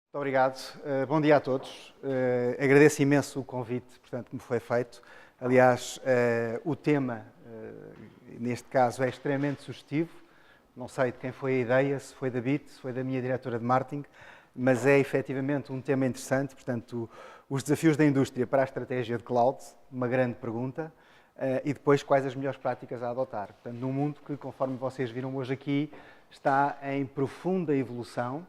Muito obrigado. Bom dia a todos. Agradeço imenso o convite, portanto, que me foi feito. Aliás, o tema, neste caso, é extremamente sugestivo. Não sei de quem foi a ideia, se foi da BIT, se foi da minha diretora de marketing, mas é efetivamente um tema interessante. Portanto, os desafios da indústria para a estratégia de cloud, uma grande pergunta, e depois quais as melhores práticas a adotar. Portanto, num mundo que, conforme vocês viram hoje aqui, está em profunda evolução.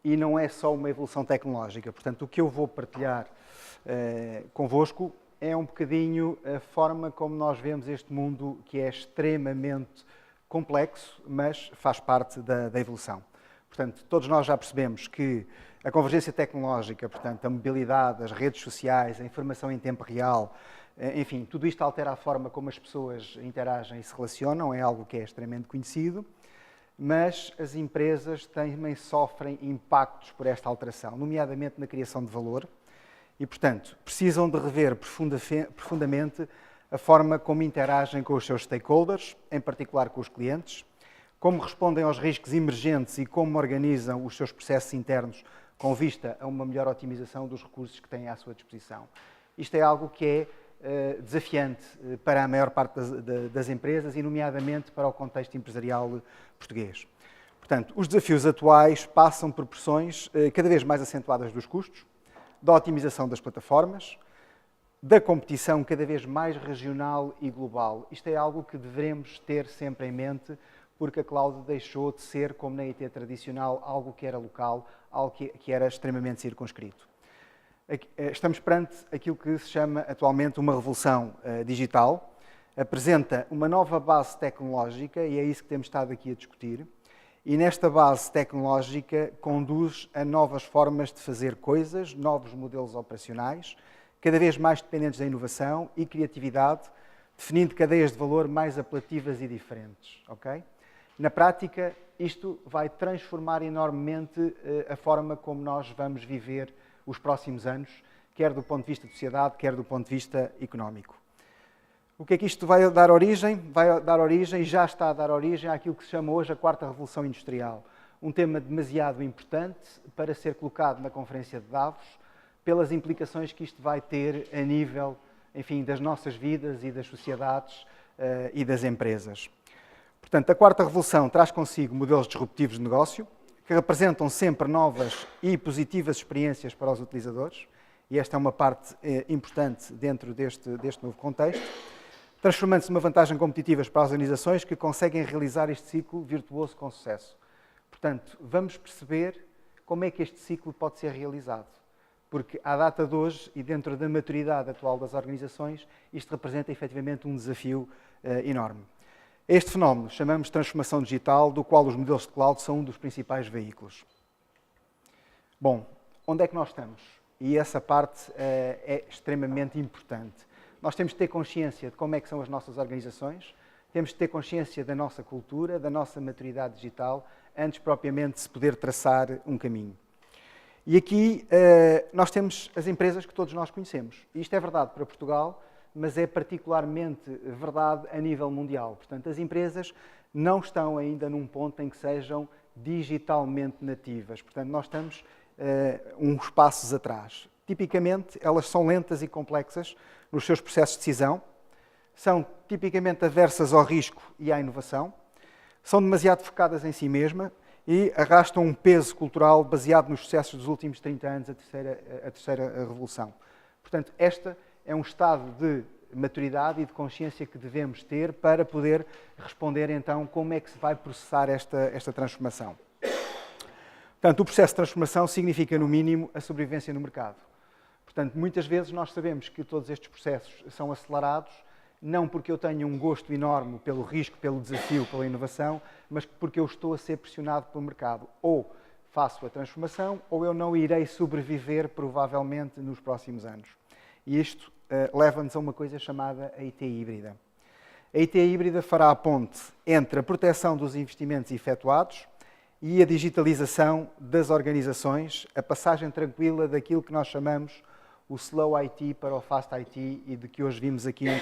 E não é só uma evolução tecnológica. Portanto, o que eu vou partilhar convosco é um bocadinho a forma como nós vemos este mundo, que é extremamente complexo, mas faz parte da evolução. Portanto, todos nós já percebemos que a convergência tecnológica, portanto, a mobilidade, as redes sociais, a informação em tempo real, enfim, tudo isto altera a forma como as pessoas interagem e se relacionam, é algo que é extremamente conhecido. Mas as empresas também sofrem impactos por esta alteração, nomeadamente na criação de valor, e, portanto, precisam de rever profundamente a forma como interagem com os seus stakeholders, em particular com os clientes, como respondem aos riscos emergentes e como organizam os seus processos internos com vista a uma melhor otimização dos recursos que têm à sua disposição. Isto é algo que é desafiante para a maior parte das empresas e, nomeadamente, para o contexto empresarial português. Portanto, os desafios atuais passam por pressões cada vez mais acentuadas dos custos, da otimização das plataformas, da competição cada vez mais regional e global. Isto é algo que devemos ter sempre em mente, porque a cloud deixou de ser, como na IT tradicional, algo que era local, algo que era extremamente circunscrito. Estamos perante aquilo que se chama atualmente uma revolução digital, apresenta uma nova base tecnológica e é isso que temos estado aqui a discutir, e nesta base tecnológica conduz a novas formas de fazer coisas, novos modelos operacionais, cada vez mais dependentes da inovação e criatividade, definindo cadeias de valor mais apelativas e diferentes. Okay? Na prática, isto vai transformar enormemente a forma como nós vamos viver os próximos anos, quer do ponto de vista de sociedade, quer do ponto de vista económico. O que é que isto vai dar origem? Vai dar origem, e já está a dar origem, àquilo que se chama hoje a quarta revolução industrial. Um tema demasiado importante para ser colocado na Conferência de Davos, pelas implicações que isto vai ter a nível, enfim, das nossas vidas e das sociedades e das empresas. Portanto, a quarta revolução traz consigo modelos disruptivos de negócio, que representam sempre novas e positivas experiências para os utilizadores, e esta é uma parte importante dentro deste novo contexto, transformando-se numa vantagem competitiva para as organizações que conseguem realizar este ciclo virtuoso com sucesso. Portanto, vamos perceber como é que este ciclo pode ser realizado, porque à data de hoje e dentro da maturidade atual das organizações, isto representa efetivamente um desafio enorme. Este fenómeno chamamos de transformação digital, do qual os modelos de cloud são um dos principais veículos. Bom, onde é que nós estamos? E essa parte é extremamente importante. Nós temos de ter consciência de como é que são as nossas organizações, temos de ter consciência da nossa cultura, da nossa maturidade digital, antes propriamente de se poder traçar um caminho. E aqui nós temos as empresas que todos nós conhecemos. E isto é verdade para Portugal, mas é particularmente verdade a nível mundial. Portanto, as empresas não estão ainda num ponto em que sejam digitalmente nativas. Portanto, nós estamos uns passos atrás. Tipicamente, elas são lentas e complexas nos seus processos de decisão, são tipicamente aversas ao risco e à inovação, são demasiado focadas em si mesma e arrastam um peso cultural baseado nos sucessos dos últimos 30 anos, a terceira revolução. Portanto, esta é um estado de maturidade e de consciência que devemos ter para poder responder, então, como é que se vai processar esta transformação. Portanto, o processo de transformação significa, no mínimo, a sobrevivência no mercado. Portanto, muitas vezes nós sabemos que todos estes processos são acelerados, não porque eu tenha um gosto enorme pelo risco, pelo desafio, pela inovação, mas porque eu estou a ser pressionado pelo mercado. Ou faço a transformação, ou eu não irei sobreviver, provavelmente, nos próximos anos. E isto leva-nos a uma coisa chamada a IT híbrida. A IT híbrida fará a ponte entre a proteção dos investimentos efetuados e a digitalização das organizações, a passagem tranquila daquilo que nós chamamos o slow IT para o fast IT e de que hoje vimos aqui um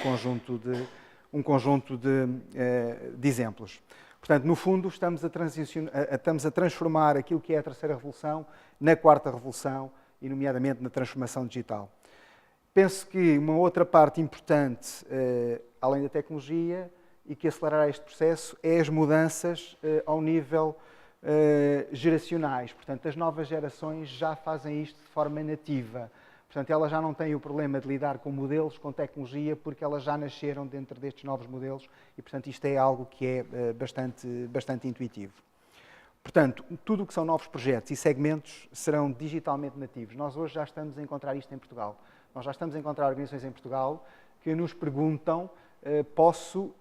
conjunto de exemplos. Portanto, no fundo, estamos a transformar aquilo que é a terceira revolução na quarta revolução, e nomeadamente na transformação digital. Penso que uma outra parte importante, além da tecnologia, e que acelerará este processo, é as mudanças ao nível geracionais. Portanto, as novas gerações já fazem isto de forma nativa. Portanto, elas já não têm o problema de lidar com modelos, com tecnologia, porque elas já nasceram dentro destes novos modelos e, portanto, isto é algo que é bastante intuitivo. Portanto, tudo o que são novos projetos e segmentos serão digitalmente nativos. Nós hoje já estamos a encontrar isto em Portugal. Nós já estamos a encontrar organizações em Portugal que nos perguntam: posso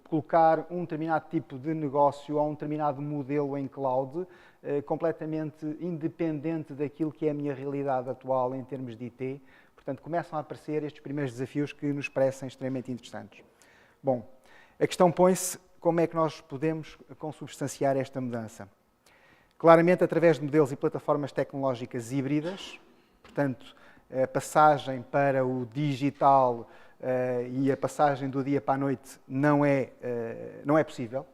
colocar um determinado tipo de negócio ou um determinado modelo em cloud completamente independente daquilo que é a minha realidade atual em termos de IT? Portanto, começam a aparecer estes primeiros desafios que nos parecem extremamente interessantes. Bom, a questão põe-se: como é que nós podemos consubstanciar esta mudança? Claramente através de modelos e plataformas tecnológicas híbridas. Portanto, a passagem para o digital e a passagem do dia para a noite não é possível.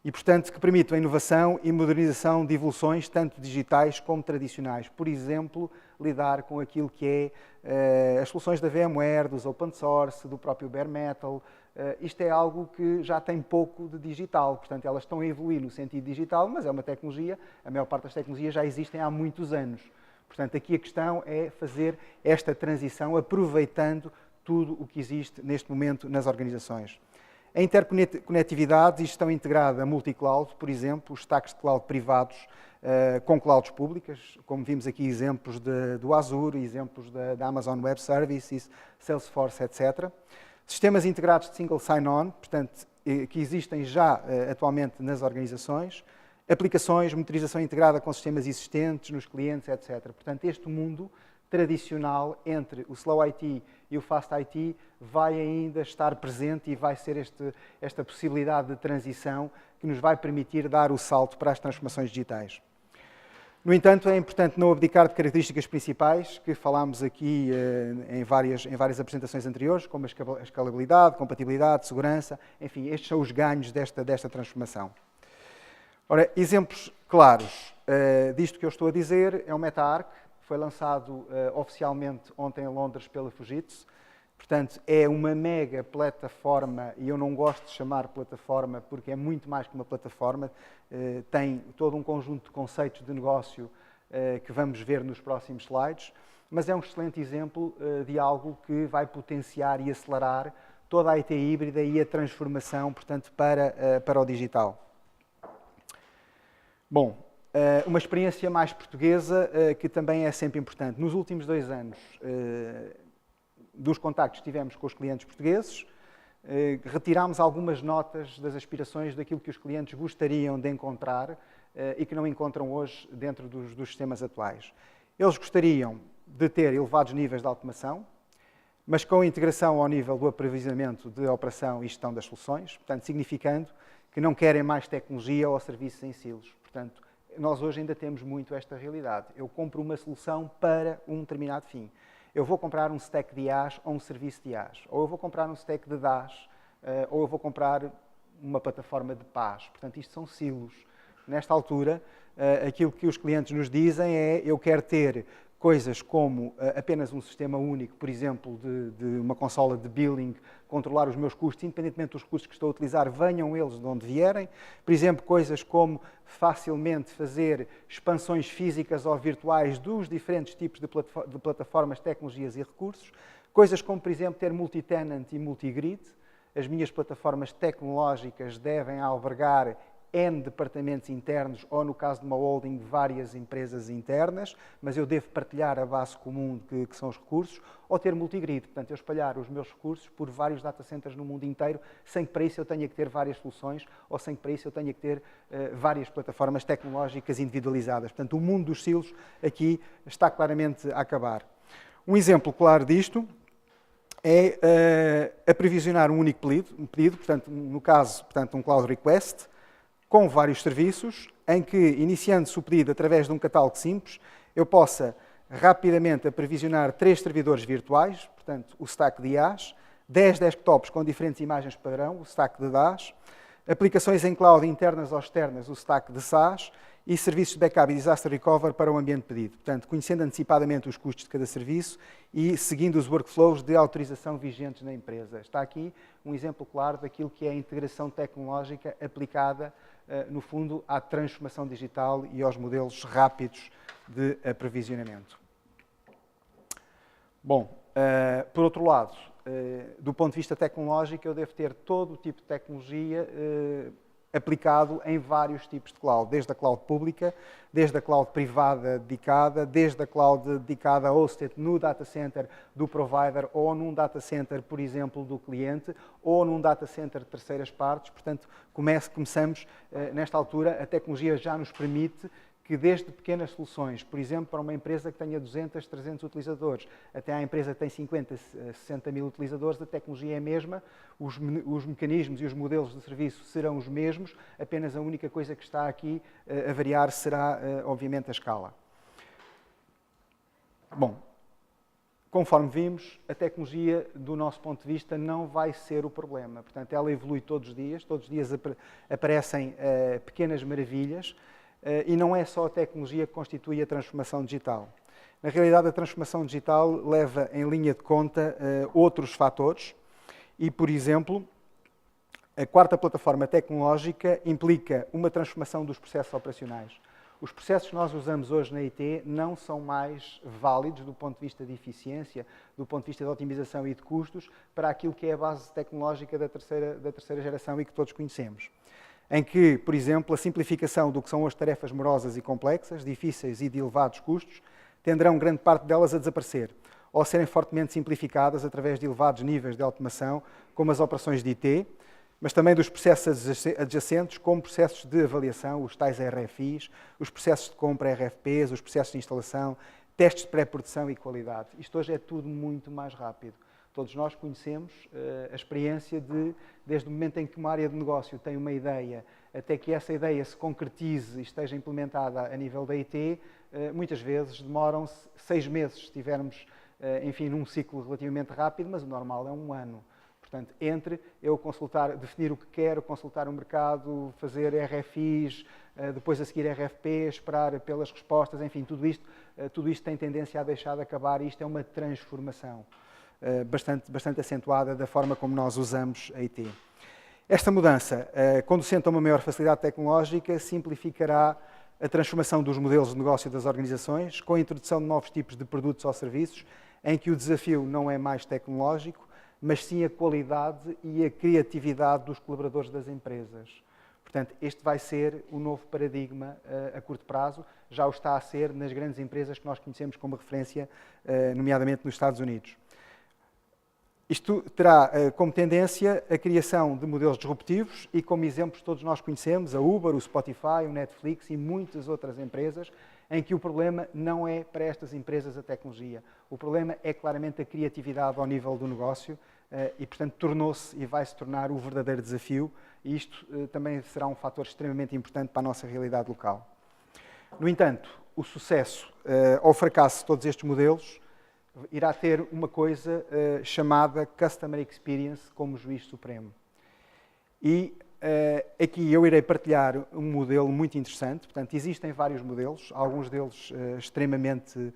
E, portanto, que permitam a inovação e modernização de evoluções, tanto digitais como tradicionais. Por exemplo, lidar com aquilo que é as soluções da VMware, dos open source, do próprio bare metal. Isto é algo que já tem pouco de digital. Portanto, elas estão a evoluir no sentido digital, mas é uma tecnologia, a maior parte das tecnologias já existem há muitos anos. Portanto, aqui a questão é fazer esta transição aproveitando tudo o que existe neste momento nas organizações. A interconectividade e gestão integrada a multi-cloud, por exemplo, os stacks de cloud privados com clouds públicas, como vimos aqui exemplos do Azure, exemplos da Amazon Web Services, Salesforce, etc. Sistemas integrados de single sign-on, portanto, que existem já atualmente nas organizações. Aplicações, monitorização integrada com sistemas existentes nos clientes, etc. Portanto, este mundo tradicional entre o Slow IT e o Fast IT vai ainda estar presente e vai ser esta possibilidade de transição que nos vai permitir dar o salto para as transformações digitais. No entanto, é importante não abdicar de características principais que falámos aqui em várias apresentações anteriores, como a escalabilidade, compatibilidade, segurança, enfim, estes são os ganhos desta transformação. Ora, exemplos claros disto que eu estou a dizer é o MetaArc, foi lançado oficialmente ontem em Londres pela Fujitsu. Portanto, é uma mega plataforma, e eu não gosto de chamar plataforma porque é muito mais que uma plataforma, tem todo um conjunto de conceitos de negócio que vamos ver nos próximos slides, mas é um excelente exemplo de algo que vai potenciar e acelerar toda a IT híbrida e a transformação, portanto, para o digital. Bom, uma experiência mais portuguesa que também é sempre importante. Nos últimos 2 anos, dos contactos que tivemos com os clientes portugueses, retirámos algumas notas das aspirações daquilo que os clientes gostariam de encontrar e que não encontram hoje dentro dos sistemas atuais. Eles gostariam de ter elevados níveis de automação, mas com integração ao nível do aprovisionamento de operação e gestão das soluções, portanto, significando que não querem mais tecnologia ou serviços em silos. Portanto, nós hoje ainda temos muito esta realidade. Eu compro uma solução para um determinado fim. Eu vou comprar um stack de IaaS ou um serviço de IaaS. Ou eu vou comprar um stack de DaaS, ou eu vou comprar uma plataforma de PaaS. Portanto, isto são silos. Nesta altura, aquilo que os clientes nos dizem é: eu quero ter coisas como apenas um sistema único, por exemplo, de uma consola de billing, controlar os meus custos, independentemente dos custos que estou a utilizar, venham eles de onde vierem. Por exemplo, coisas como facilmente fazer expansões físicas ou virtuais dos diferentes tipos de plataformas, tecnologias e recursos. Coisas como, por exemplo, ter multi-tenant e multi-grid. As minhas plataformas tecnológicas devem albergar N departamentos internos, ou no caso de uma holding, várias empresas internas, mas eu devo partilhar a base comum que são os recursos, ou ter multigrid, portanto, eu espalhar os meus recursos por vários data centers no mundo inteiro, sem que para isso eu tenha que ter várias soluções, ou sem que para isso eu tenha que ter várias plataformas tecnológicas individualizadas. Portanto, o mundo dos silos aqui está claramente a acabar. Um exemplo claro disto é aprovisionar um único pedido, portanto, no caso, portanto, um Cloud Request, com vários serviços, em que, iniciando-se o pedido através de um catálogo simples, eu possa rapidamente aprovisionar 3 servidores virtuais, portanto, o stack de IaaS, 10 desktops com diferentes imagens padrão, o stack de DaaS, Aplicações em cloud internas ou externas, o stack de SaaS, e serviços de backup e disaster recovery para o ambiente pedido. Portanto, conhecendo antecipadamente os custos de cada serviço e seguindo os workflows de autorização vigentes na empresa. Está aqui um exemplo claro daquilo que é a integração tecnológica aplicada, no fundo, à transformação digital e aos modelos rápidos de aprovisionamento. Bom, por outro lado, do ponto de vista tecnológico, eu devo ter todo o tipo de tecnologia aplicado em vários tipos de cloud, desde a cloud pública, desde a cloud privada dedicada, desde a cloud dedicada hosted no data center do provider ou num data center, por exemplo, do cliente, ou num data center de terceiras partes. Portanto, começamos, nesta altura, a tecnologia já nos permite que desde pequenas soluções, por exemplo, para uma empresa que tenha 200, 300 utilizadores, até à empresa que tem 50, 60 mil utilizadores, a tecnologia é a mesma, os mecanismos e os modelos de serviço serão os mesmos, apenas a única coisa que está aqui a variar será, obviamente, a escala. Bom, conforme vimos, a tecnologia, do nosso ponto de vista, não vai ser o problema. Portanto, ela evolui todos os dias aparecem pequenas maravilhas, e não é só a tecnologia que constitui a transformação digital. Na realidade, a transformação digital leva em linha de conta outros fatores e, por exemplo, a quarta plataforma tecnológica implica uma transformação dos processos operacionais. Os processos que nós usamos hoje na IT não são mais válidos do ponto de vista de eficiência, do ponto de vista de otimização e de custos, para aquilo que é a base tecnológica da terceira geração e que todos conhecemos. Em que, por exemplo, a simplificação do que são as tarefas morosas e complexas, difíceis e de elevados custos, tenderão grande parte delas a desaparecer, ou a serem fortemente simplificadas através de elevados níveis de automação, como as operações de IT, mas também dos processos adjacentes, como processos de avaliação, os tais RFIs, os processos de compra RFPs, os processos de instalação, testes de pré-produção e qualidade. Isto hoje é tudo muito mais rápido. Todos nós conhecemos a experiência de, desde o momento em que uma área de negócio tem uma ideia, até que essa ideia se concretize e esteja implementada a nível da IT, muitas vezes demoram-se 6 meses, se estivermos, enfim, num ciclo relativamente rápido, mas o normal é 1 ano. Portanto, entre eu consultar, definir o que quero, consultar o mercado, fazer RFIs, depois a seguir RFPs, esperar pelas respostas, enfim, tudo isto tem tendência a deixar de acabar e isto é uma transformação bastante acentuada da forma como nós usamos a IT. Esta mudança, conducendo a uma maior facilidade tecnológica, simplificará a transformação dos modelos de negócio das organizações, com a introdução de novos tipos de produtos ou serviços, em que o desafio não é mais tecnológico, mas sim a qualidade e a criatividade dos colaboradores das empresas. Portanto, este vai ser o novo paradigma a curto prazo, já o está a ser nas grandes empresas que nós conhecemos como referência, nomeadamente nos Estados Unidos. Isto terá como tendência a criação de modelos disruptivos e, como exemplos, todos nós conhecemos a Uber, o Spotify, o Netflix e muitas outras empresas, em que o problema não é para estas empresas a tecnologia. O problema é claramente a criatividade ao nível do negócio e, portanto, tornou-se e vai se tornar o verdadeiro desafio e isto também será um fator extremamente importante para a nossa realidade local. No entanto, o sucesso ou fracasso de todos estes modelos irá ter uma coisa chamada Customer Experience como juiz supremo. E aqui eu irei partilhar um modelo muito interessante. Portanto, existem vários modelos, alguns deles extremamente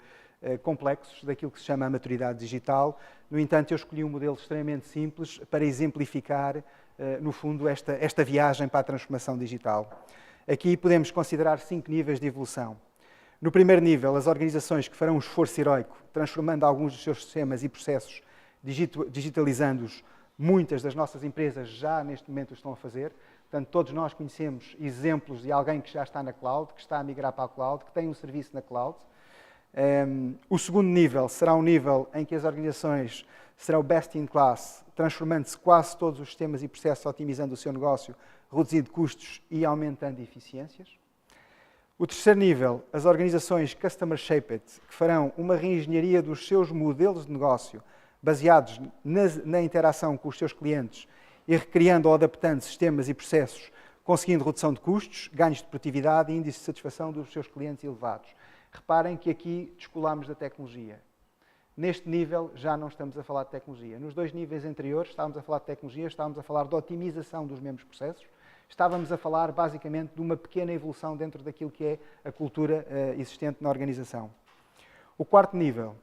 complexos, daquilo que se chama a maturidade digital. No entanto, eu escolhi um modelo extremamente simples para exemplificar, no fundo, esta viagem para a transformação digital. Aqui podemos considerar 5 níveis de evolução. No primeiro nível, as organizações que farão um esforço heroico, transformando alguns dos seus sistemas e processos, digitalizando-os, muitas das nossas empresas já neste momento o estão a fazer. Portanto, todos nós conhecemos exemplos de alguém que já está na cloud, que está a migrar para a cloud, que tem um serviço na cloud. O segundo nível será um nível em que as organizações serão best in class, transformando-se quase todos os sistemas e processos, otimizando o seu negócio, reduzindo custos e aumentando eficiências. O terceiro nível, as organizações Customer Shaped, que farão uma reengenharia dos seus modelos de negócio baseados na interação com os seus clientes e recriando ou adaptando sistemas e processos, conseguindo redução de custos, ganhos de produtividade e índices de satisfação dos seus clientes elevados. Reparem que aqui descolamos da tecnologia. Neste nível já não estamos a falar de tecnologia. Nos 2 níveis anteriores estávamos a falar de tecnologia, estávamos a falar de otimização dos mesmos processos, estávamos a falar basicamente de uma pequena evolução dentro daquilo que é a cultura existente na organização. O quarto nível,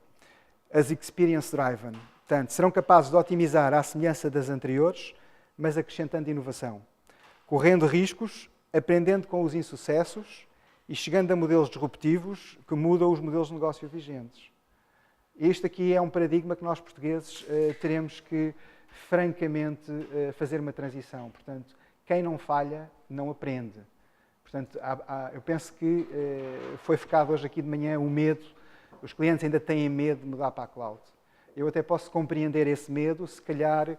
as Experience Driven. Portanto, serão capazes de otimizar à semelhança das anteriores, mas acrescentando inovação, correndo riscos, aprendendo com os insucessos e chegando a modelos disruptivos que mudam os modelos de negócio vigentes. Este aqui é um paradigma que nós portugueses teremos que, francamente, fazer uma transição. Portanto, quem não falha, não aprende. Portanto, eu penso que foi focado hoje aqui de manhã o medo. Os clientes ainda têm medo de mudar para a cloud. Eu até posso compreender esse medo, se calhar,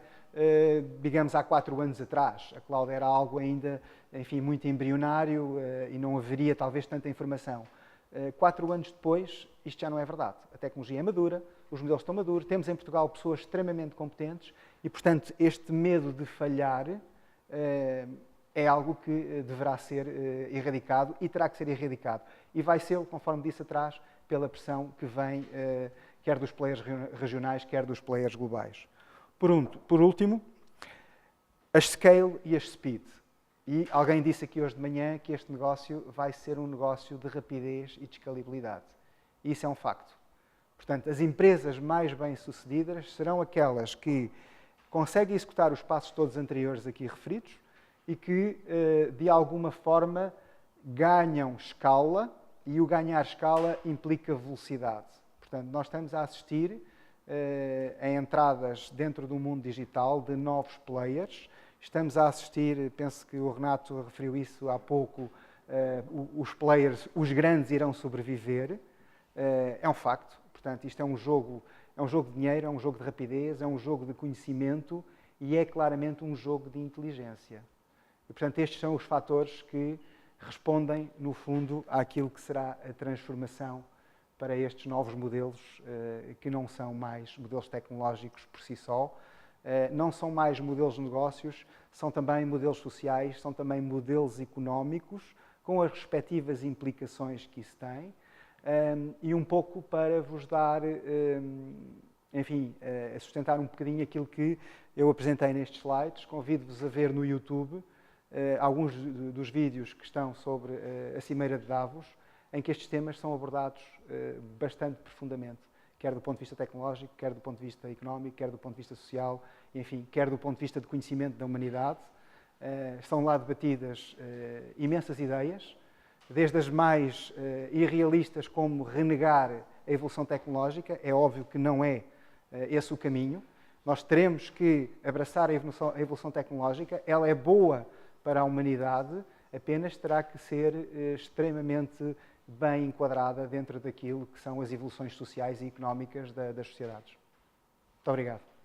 digamos, há 4 anos atrás. A cloud era algo ainda, enfim, muito embrionário e não haveria, talvez, tanta informação. 4 anos depois, isto já não é verdade. A tecnologia é madura, os modelos estão maduros, temos em Portugal pessoas extremamente competentes e, portanto, este medo de falhar é algo que deverá ser erradicado e terá que ser erradicado. E vai ser, conforme disse atrás, pela pressão que vem quer dos players regionais, quer dos players globais. Por último, as scale e as speed. E alguém disse aqui hoje de manhã que este negócio vai ser um negócio de rapidez e de escalabilidade. E isso é um facto. Portanto, as empresas mais bem-sucedidas serão aquelas que conseguem executar os passos todos anteriores aqui referidos e que, de alguma forma, ganham escala, e o ganhar escala implica velocidade. Portanto, nós estamos a assistir a entradas dentro do mundo digital de novos players. Estamos a assistir, penso que o Renato referiu isso há pouco, os players, os grandes irão sobreviver. É um facto. Portanto, isto é um jogo de dinheiro, é um jogo de rapidez, é um jogo de conhecimento e é claramente um jogo de inteligência. E, portanto, estes são os fatores que respondem, no fundo, àquilo que será a transformação para estes novos modelos, que não são mais modelos tecnológicos por si só, não são mais modelos de negócios, são também modelos sociais, são também modelos económicos, com as respectivas implicações que isso tem, e um pouco para vos dar, enfim, a sustentar um bocadinho aquilo que eu apresentei nestes slides. Convido-vos a ver no YouTube alguns dos vídeos que estão sobre a Cimeira de Davos, em que estes temas são abordados bastante profundamente, quer do ponto de vista tecnológico, quer do ponto de vista económico, quer do ponto de vista social, enfim, quer do ponto de vista de conhecimento da humanidade. Estão lá debatidas imensas ideias, desde as mais irrealistas, como renegar a evolução tecnológica. É óbvio que não é esse o caminho. Nós teremos que abraçar a evolução tecnológica. Ela é boa para a humanidade, apenas terá que ser extremamente bem enquadrada dentro daquilo que são as evoluções sociais e económicas das sociedades. Muito obrigado.